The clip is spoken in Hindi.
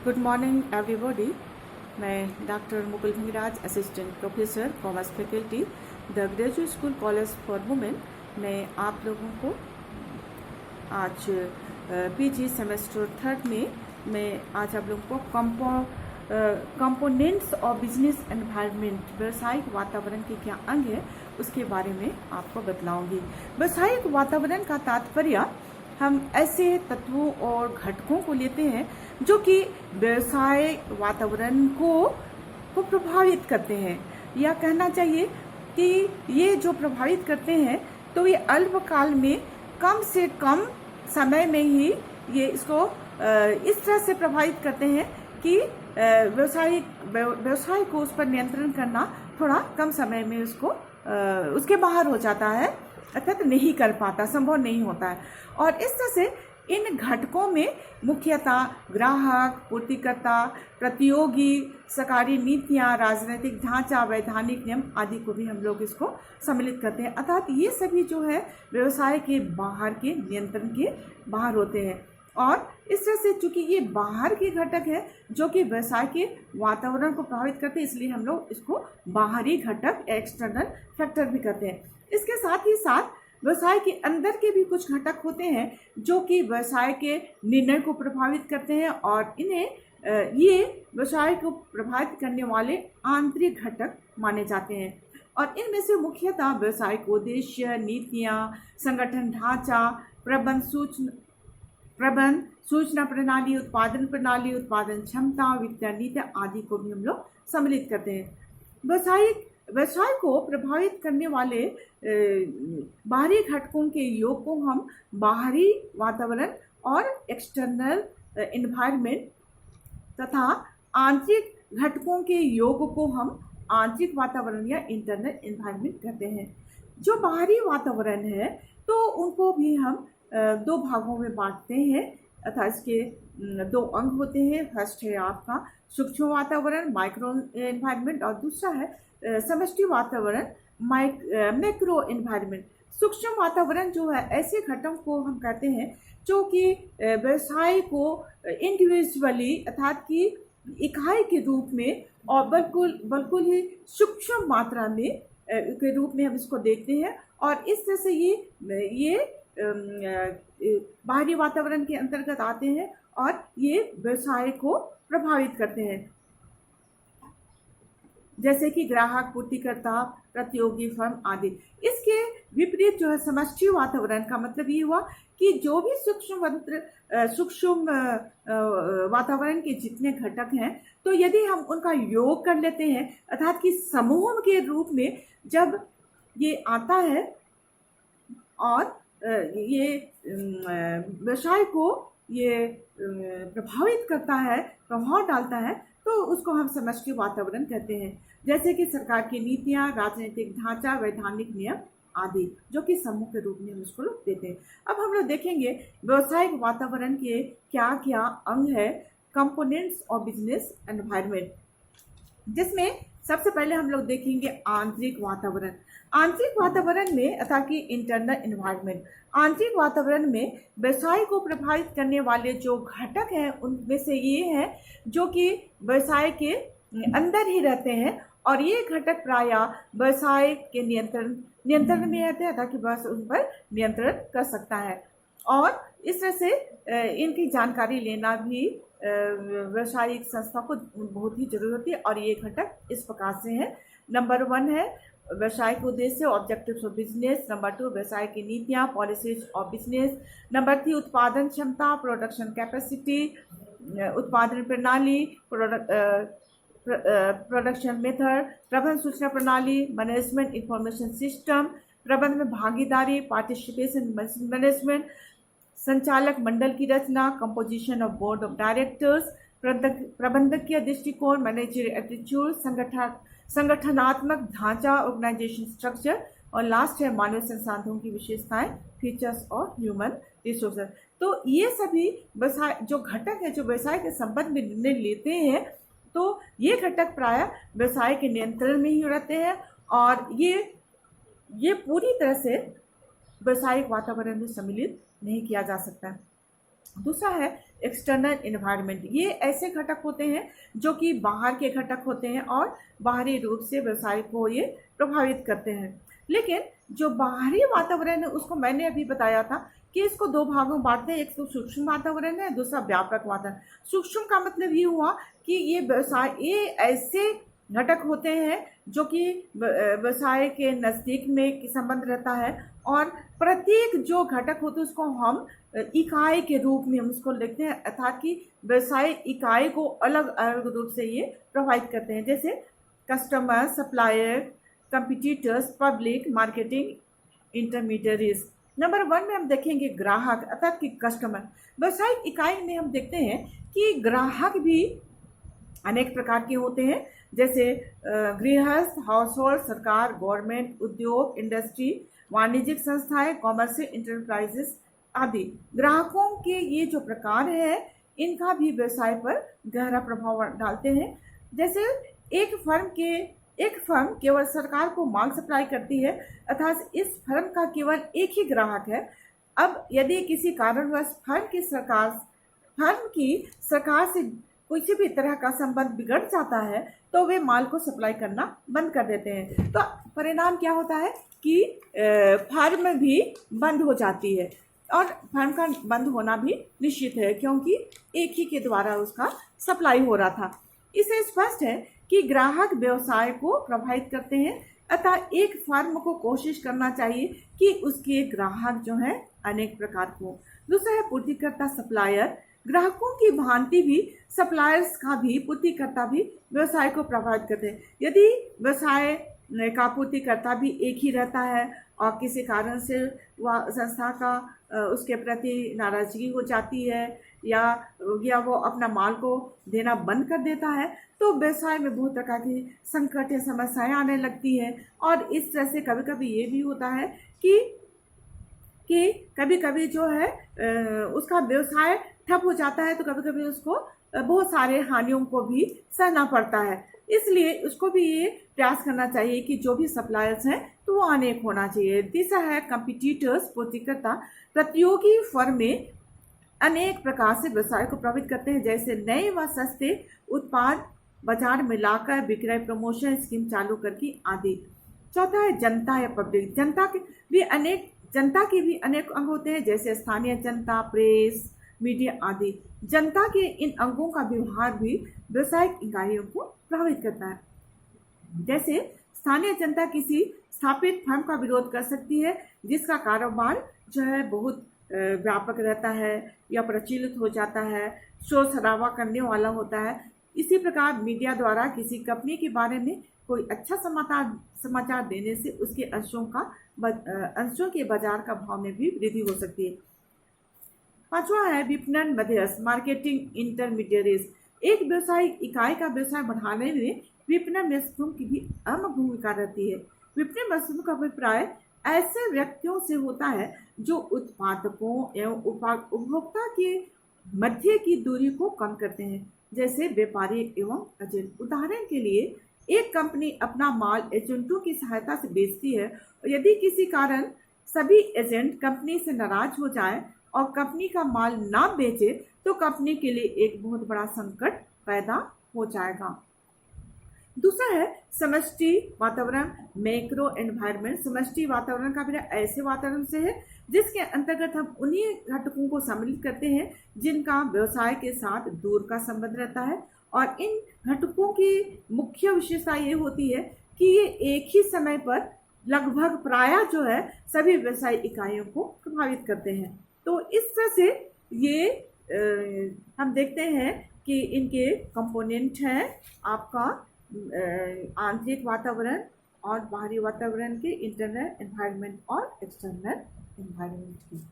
Good morning everybody. मैं doctor Mukul Bhangraj, assistant professor commerce faculty, the graduate school college for women. मैं आप लोगों को आज पीजी सेमेस्टर थर्ड में मैं आज आप लोगों को कंपोनेंट्स ऑफ बिजनेस एनवायरनमेंट, व्यावसायिक वातावरण के क्या अंग है उसके बारे में आपको बतलाऊंगी। व्यावसायिक वातावरण का तात्पर्य हम ऐसे तत्वों और घटकों को लेते हैं जो कि व्यवसाय वातावरण को प्रभावित करते हैं, या कहना चाहिए कि ये जो प्रभावित करते हैं तो ये अल्पकाल में कम से कम समय में ही ये इसको इस तरह से प्रभावित करते हैं कि व्यवसाय को उस पर नियंत्रण करना थोड़ा कम समय में उसके बाहर हो जाता है, अर्थात नहीं कर पाता, संभव नहीं होता है। और इस तरह से इन घटकों में मुख्यतः ग्राहक, पूर्तिकर्ता, प्रतियोगी, सरकारी नीतियां, राजनीतिक ढांचा, वैधानिक नियम आदि को भी हम लोग इसको सम्मिलित करते हैं। अर्थात ये सभी जो है व्यवसाय के बाहर के नियंत्रण के बाहर होते हैं। और इस तरह से चूंकि ये बाहर के घटक है जो कि व्यवसाय के वातावरण को प्रभावित करते हैं, इसलिए हम लोग इसको बाहरी घटक, एक्सटर्नल फैक्टर भी करते हैं। इसके साथ ही साथ व्यवसाय के अंदर के भी कुछ घटक होते हैं जो कि व्यवसाय के निर्णय को प्रभावित करते हैं, और इन्हें ये व्यवसाय को प्रभावित करने वाले आंतरिक घटक माने जाते हैं। और इनमें से मुख्यतः व्यवसाय को उद्देश्य, नीतियां, संगठन ढांचा, प्रबंध, सूचना प्रणाली, उत्पादन क्षमता, वित्तीय नीति आदि को भी हम लोग सम्मिलित करते हैं। व्यवसाय को प्रभावित करने वाले बाहरी घटकों के योग को हम बाहरी वातावरण और एक्सटर्नल एनवायरनमेंट तथा आंतरिक घटकों के योग को हम आंतरिक वातावरण या इंटरनल एनवायरनमेंट कहते हैं। जो बाहरी वातावरण है तो उनको भी हम दो भागों में बांटते हैं, अर्थात इसके दो अंग होते हैं। फर्स्ट है आपका सूक्ष्म वातावरण, माइक्रो एनवायरनमेंट, और दूसरा है समष्टि वातावरण, मैक्रो एनवायरनमेंट। सूक्ष्म वातावरण जो है ऐसे घटकों को हम कहते हैं जो कि व्यवसाय को इंडिविजुअली, अर्थात कि इकाई के रूप में और बिल्कुल ही सूक्ष्म मात्रा में के रूप में हम इसको देखते हैं। और इस तरह से ये बाहरी वातावरण के अंतर्गत आते हैं और ये व्यवसाय को प्रभावित करते हैं, जैसे कि ग्राहक, पूर्तिकर्ता, प्रतियोगी फर्म आदि। इसके विपरीत जो है समष्टि वातावरण का मतलब ये हुआ कि जो भी सूक्ष्म वातावरण के जितने घटक हैं, तो यदि हम उनका योग कर लेते हैं, अर्थात कि समूह के रूप में जब ये आता है और ये व्यवसाय को ये प्रभावित करता है, प्रभाव डालता है, तो उसको हम समष्टि वातावरण कहते हैं। जैसे कि सरकार की नीतियां, राजनीतिक ढांचा, वैधानिक नियम आदि, जो कि समूह के रूप में हम उसको देते हैं। अब हम लोग देखेंगे व्यवसायिक वातावरण के क्या क्या अंग है, कंपोनेंट्स ऑफ बिजनेस एनवायरनमेंट, जिसमें सबसे पहले हम लोग देखेंगे आंतरिक वातावरण। आंतरिक वातावरण में, अर्थात कि इंटरनल एनवायरनमेंट, आंतरिक वातावरण में व्यवसाय को प्रभावित करने वाले जो घटक हैं उनमें से ये हैं जो कि व्यवसाय के अंदर ही रहते हैं, और ये घटक प्रायः व्यवसाय के नियंत्रण में रहते हैं, ताकि बस उन पर नियंत्रण कर सकता है। और इस तरह से इनकी जानकारी लेना भी व्यवसायिक संस्था को बहुत ही जरूरी होती है। और ये घटक इस प्रकार से है। नंबर 1 है व्यवसाय के उद्देश्य, ऑब्जेक्टिव्स ऑफ बिजनेस। नंबर 2 व्यवसाय की नीतियां, पॉलिसीज ऑफ बिजनेस। नंबर 3 उत्पादन क्षमता, प्रोडक्शन कैपेसिटी, उत्पादन प्रणाली, प्रोडक्शन मेथड, प्रबंध सूचना प्रणाली, मैनेजमेंट इंफॉर्मेशन सिस्टम, प्रबंध में भागीदारी, पार्टिसिपेशन मैनेजमेंट, संचालक मंडल की रचना, composition of board of directors, प्रबंधकीय दृष्टिकोण, मैनेजरियल एटीट्यूड, संगठनात्मक ढांचा, ऑर्गेनाइजेशन स्ट्रक्चर, और लास्ट है मानव संसाधनों की विशेषताएं, फीचर्स और ह्यूमन रिसोर्सेज। तो ये सभी व्यवसाय जो घटक है जो व्यवसाय के संबंध में निर्णय लेते हैं, तो ये घटक प्रायः व्यवसाय के नियंत्रण में ही रहते हैं, और ये पूरी तरह से व्यवसायिक वातावरण में सम्मिलित नहीं किया जा सकता। दूसरा है एक्सटर्नल इन्वायरमेंट। ये ऐसे घटक होते हैं जो कि बाहर के घटक होते हैं और बाहरी रूप से व्यवसाय को ये प्रभावित करते हैं। लेकिन जो बाहरी वातावरण है उसको मैंने अभी बताया था कि इसको दो भागों में बांटते हैं, एक तो सूक्ष्म वातावरण है, दूसरा व्यापक वातावरण। सूक्ष्म का मतलब ये हुआ कि ये ऐसे घटक होते हैं जो कि व्यवसाय के नज़दीक में संबंध रहता है, और प्रत्येक जो घटक होते हैं उसको हम इकाई के रूप में हम उसको लिखते हैं, अर्थात कि व्यवसाय इकाई को अलग अलग रूप से ये प्रभावित करते हैं, जैसे customer, supplier, competitors, public, marketing, intermediaries. Number 1 में हम देखेंगे ग्राहक अर्थात कि कस्टमर। व्यवसायिक इकाई में हम देखते हैं कि ग्राहक भी अनेक प्रकार के होते हैं, जैसे गृहस्थ, हाउस होल्ड, सरकार, गवर्नमेंट, उद्योग, इंडस्ट्री, वाणिज्यिक संस्थाएं, कॉमर्शियल इंटरप्राइजेस आदि। ग्राहकों के ये जो प्रकार है इनका भी व्यवसाय पर गहरा प्रभाव डालते हैं। जैसे एक फर्म केवल सरकार को माल सप्लाई करती है, अर्थात इस फर्म का केवल एक ही ग्राहक है। अब यदि किसी कारणवश फर्म की सरकार से किसी भी तरह का संबंध बिगड़ जाता है तो वे माल को सप्लाई करना बंद कर देते हैं। तो परिणाम क्या होता है कि फर्म भी बंद हो जाती है, और फर्म का बंद होना भी निश्चित है क्योंकि एक ही के द्वारा उसका सप्लाई हो रहा था। इससे स्पष्ट है कि ग्राहक व्यवसाय को प्रभावित करते हैं, अतः एक फर्म को कोशिश करना चाहिए कि उसके ग्राहक जो है अनेक प्रकार को। दूसरा है पूर्तिकर्ता, सप्लायर। ग्राहकों की भांति भी सप्लायर्स का भी पूर्तिकर्ता भी व्यवसाय को प्रभावित करते हैं। यदि व्यवसाय का पूर्तिकर्ता भी एक ही रहता है और किसी कारण से वह संस्था का उसके प्रति नाराजगी हो जाती है या वो अपना माल को देना बंद कर देता है, तो व्यवसाय में बहुत प्रकार की संकट या समस्याएं आने लगती है। और इस तरह से कभी कभी ये भी होता है कि कभी कभी जो है उसका व्यवसाय ठप हो जाता है, तो कभी कभी उसको बहुत सारे हानियों को भी सहना पड़ता है। इसलिए उसको भी ये प्रयास करना चाहिए कि जो भी सप्लायर्स हैं तो वो अनेक होना चाहिए। तीसरा है कंपिटिटर्स, पूर्तिकर्ता। प्रतियोगी फर्में अनेक प्रकार से व्यवसाय को प्रभावित करते हैं, जैसे नए व सस्ते उत्पाद बाजार में लाकर विक्रय, प्रमोशन स्कीम चालू करके आदि। चौथा है जनता या पब्लिक। जनता के भी अनेक अंग होते हैं, जैसे स्थानीय जनता, प्रेस, मीडिया आदि। जनता के इन अंगों का व्यवहार भी व्यवसायिक इकाइयों को प्रभावित करता है। जैसे स्थानीय जनता किसी स्थापित फर्म का विरोध कर सकती है जिसका कारोबार जो है बहुत व्यापक रहता है या प्रचलित हो जाता है, शोर शराबा करने वाला होता है। इसी प्रकार मीडिया द्वारा किसी कंपनी के बारे में कोई अच्छा समाचार देने से उसके अंशों के बाजार का भाव में भी वृद्धि हो सकती है। पांचवा है विपणन मध्यस्थ, मार्केटिंग इंटरमीडियरीज। एक व्यवसायिक इकाई का व्यवसाय बढ़ाने में विपणन मध्यस्थों की भी अहम भूमिका रहती है। विपणन मध्यस्थों का अभिप्राय ऐसे व्यक्तियों से होता है जो उत्पादकों एवं उपभोक्ता के मध्य की दूरी को कम करते हैं, जैसे व्यापारी एवं एजेंट। उदाहरण के लिए एक कंपनी अपना माल एजेंटों की सहायता से बेचती है, और यदि किसी कारण सभी एजेंट कंपनी से नाराज हो जाएं और कंपनी का माल ना बेचे तो कंपनी के लिए एक बहुत बड़ा संकट पैदा हो जाएगा। दूसरा है समष्टि वातावरण, मैक्रो एनवायरनमेंट। समष्टि वातावरण का भी ऐसे वातावरण से है जिसके अंतर्गत हम उन्हीं घटकों को सम्मिलित करते हैं जिनका व्यवसाय के साथ दूर का संबंध रहता है, और इन घटकों की मुख्य विशेषता ये होती है कि ये एक ही समय पर लगभग प्रायः जो है सभी व्यवसायिक इकाइयों को प्रभावित करते हैं। तो इस तरह से ये हम देखते हैं कि इनके कंपोनेंट हैं आपका आंतरिक वातावरण और बाहरी वातावरण के, इंटरनल एनवायरनमेंट और एक्सटर्नल एनवायरनमेंट की।